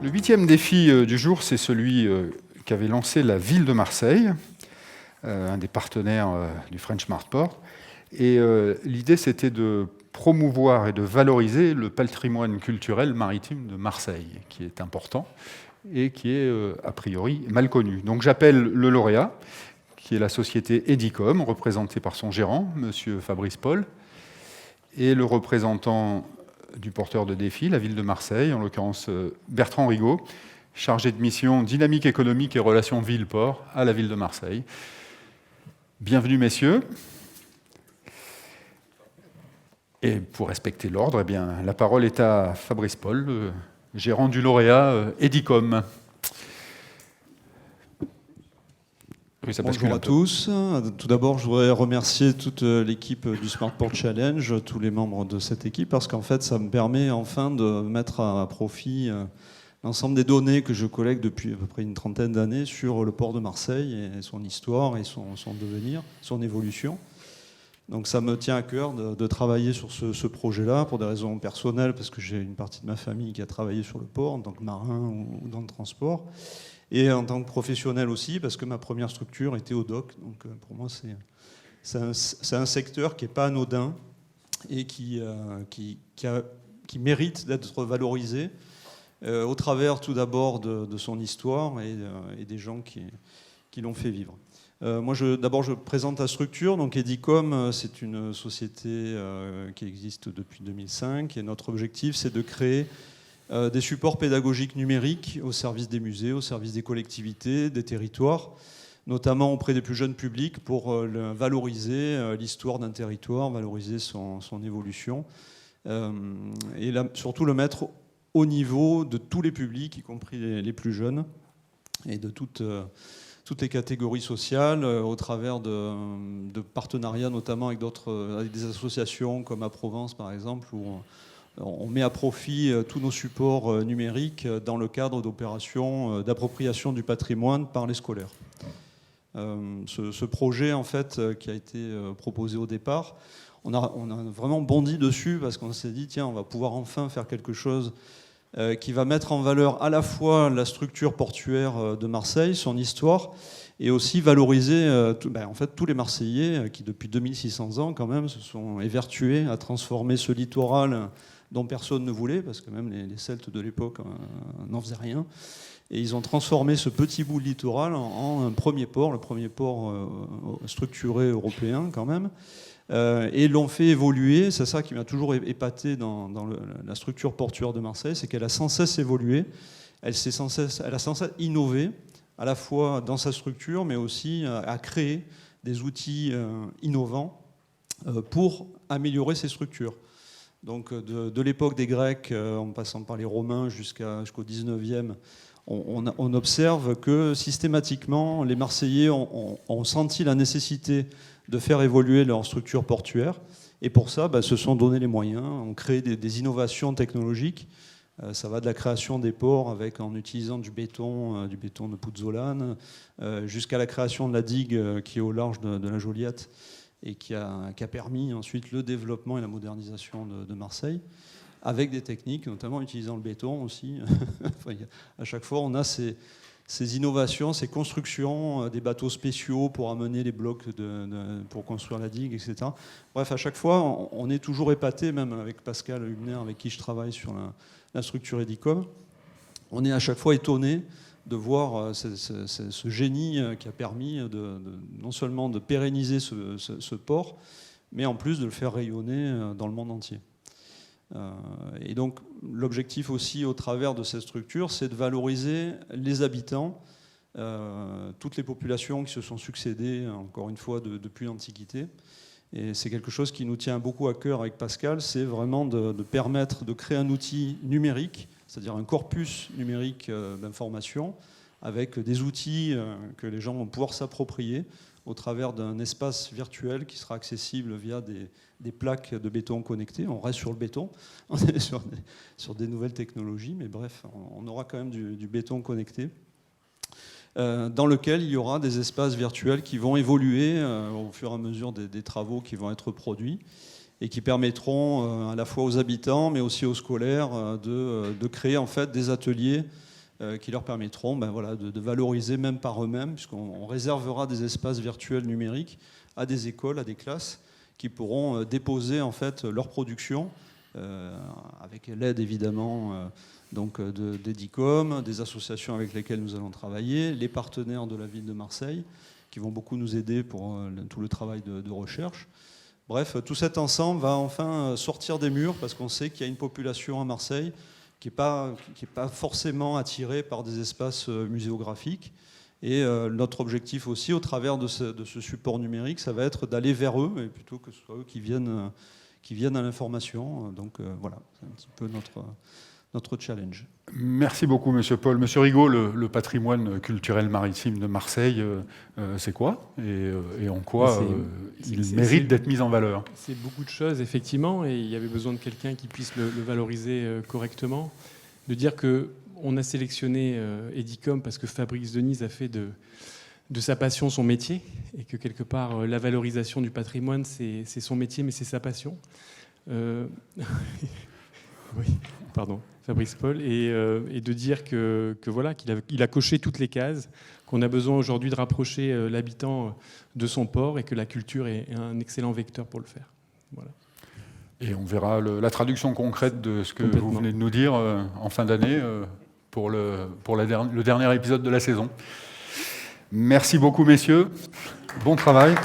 Le 8e défi du jour, c'est celui qu'avait lancé la ville de Marseille, un des partenaires du French Marsport. Et l'idée, c'était de promouvoir et de valoriser le patrimoine culturel maritime de Marseille, qui est important et qui est a priori mal connu. Donc j'appelle le lauréat, qui est la société Edicom, représentée par son gérant, M. Fabrice Paul, et le représentant du porteur de défi, la ville de Marseille, en l'occurrence Bertrand Rigaud, chargé de mission dynamique économique et relations ville-port à la ville de Marseille. Bienvenue, messieurs. Et pour respecter l'ordre, eh bien, la parole est à Fabrice Paul, le gérant du lauréat Edicom. Oui, bonjour à tous. Tout d'abord, je voudrais remercier toute l'équipe du Smartport Challenge, tous les membres de cette équipe, parce qu'en fait, ça me permet enfin de mettre à profit l'ensemble des données que je collecte depuis à peu près une trentaine d'années sur le port de Marseille et son histoire et son devenir, son évolution. Donc ça me tient à cœur de travailler sur ce projet-là pour des raisons personnelles, parce que j'ai une partie de ma famille qui a travaillé sur le port en tant que marin ou dans le transport. Et en tant que professionnel aussi, parce que ma première structure était au dock. Donc pour moi, c'est un secteur qui n'est pas anodin et qui mérite d'être valorisé au travers tout d'abord de son histoire et des gens qui l'ont fait vivre. Moi, d'abord, je présente la structure. Donc Edicom, c'est une société qui existe depuis 2005. Et notre objectif, c'est de créer des supports pédagogiques numériques au service des musées, au service des collectivités, des territoires, notamment auprès des plus jeunes publics pour valoriser l'histoire d'un territoire, valoriser son évolution et surtout le mettre au niveau de tous les publics, y compris les plus jeunes, et de toutes les catégories sociales, au travers de partenariats notamment avec des associations comme à Provence par exemple, où on met à profit tous nos supports numériques dans le cadre d'opérations d'appropriation du patrimoine par les scolaires. Ce projet, en fait, qui a été proposé au départ, on a vraiment bondi dessus parce qu'on s'est dit, tiens, on va pouvoir enfin faire quelque chose qui va mettre en valeur à la fois la structure portuaire de Marseille, son histoire, et aussi valoriser en fait, tous les Marseillais qui, depuis 2600 ans, quand même, se sont évertués à transformer ce littoral dont personne ne voulait, parce que même les Celtes de l'époque n'en faisaient rien. Et ils ont transformé ce petit bout de littoral en un premier port, le premier port structuré européen quand même, et l'ont fait évoluer. C'est ça qui m'a toujours épaté dans la structure portuaire de Marseille, c'est qu'elle a sans cesse évolué, elle a sans cesse innové, à la fois dans sa structure, mais aussi à créer des outils innovants pour améliorer ses structures. Donc de l'époque des Grecs, en passant par les Romains jusqu'au 19e, on observe que systématiquement, les Marseillais ont senti la nécessité de faire évoluer leur structure portuaire. Et pour ça, se sont donné les moyens, ont créé des innovations technologiques. Ça va de la création des ports en utilisant du béton de Pouzzolane, jusqu'à la création de la digue qui est au large de la Joliette, et qui a permis ensuite le développement et la modernisation de Marseille, avec des techniques, notamment utilisant le béton aussi. À chaque fois, on a ces innovations, ces constructions, des bateaux spéciaux pour amener les blocs pour construire la digue, etc. Bref, à chaque fois, on est toujours épaté, même avec Pascal Hübner, avec qui je travaille sur la structure Edicom, on est à chaque fois étonné de voir ce génie qui a permis non seulement de pérenniser ce port, mais en plus de le faire rayonner dans le monde entier. Et donc l'objectif aussi au travers de cette structure, c'est de valoriser les habitants, toutes les populations qui se sont succédées, encore une fois, depuis l'Antiquité. Et c'est quelque chose qui nous tient beaucoup à cœur avec Pascal, c'est vraiment de permettre de créer un outil numérique, c'est-à-dire un corpus numérique d'information, avec des outils que les gens vont pouvoir s'approprier au travers d'un espace virtuel qui sera accessible via des plaques de béton connectées. On reste sur le béton, on est sur des nouvelles technologies, mais bref, on aura quand même du béton connecté, dans lequel il y aura des espaces virtuels qui vont évoluer au fur et à mesure des travaux qui vont être produits, et qui permettront à la fois aux habitants, mais aussi aux scolaires, de créer en fait des ateliers qui leur permettront de valoriser même par eux-mêmes, puisqu'on réservera des espaces virtuels numériques à des écoles, à des classes, qui pourront déposer en fait leur production, avec l'aide évidemment d'Edicom, des associations avec lesquelles nous allons travailler, les partenaires de la ville de Marseille, qui vont beaucoup nous aider pour tout le travail de recherche. Bref, tout cet ensemble va enfin sortir des murs, parce qu'on sait qu'il y a une population à Marseille qui n'est pas forcément attirée par des espaces muséographiques. Et notre objectif aussi, au travers de ce support numérique, ça va être d'aller vers eux, et plutôt que ce soit eux qui viennent à l'information. Donc voilà, c'est un petit peu notre challenge. Merci beaucoup, Monsieur Paul. Monsieur Rigaud, le patrimoine culturel maritime de Marseille, c'est quoi et en quoi il mérite d'être mis en valeur? C'est beaucoup de choses, effectivement, et il y avait besoin de quelqu'un qui puisse le valoriser correctement. De dire qu'on a sélectionné Edicom parce que Fabrice Denise a fait de sa passion son métier, et que quelque part, la valorisation du patrimoine, c'est son métier, mais c'est sa passion. Oui, pardon, Fabrice Paul, et de dire que voilà, qu'il a coché toutes les cases, qu'on a besoin aujourd'hui de rapprocher l'habitant de son port, et que la culture est un excellent vecteur pour le faire. Voilà. Et on verra la traduction concrète de ce que vous venez de nous dire en fin d'année pour le dernier épisode de la saison. Merci beaucoup, messieurs. Bon travail.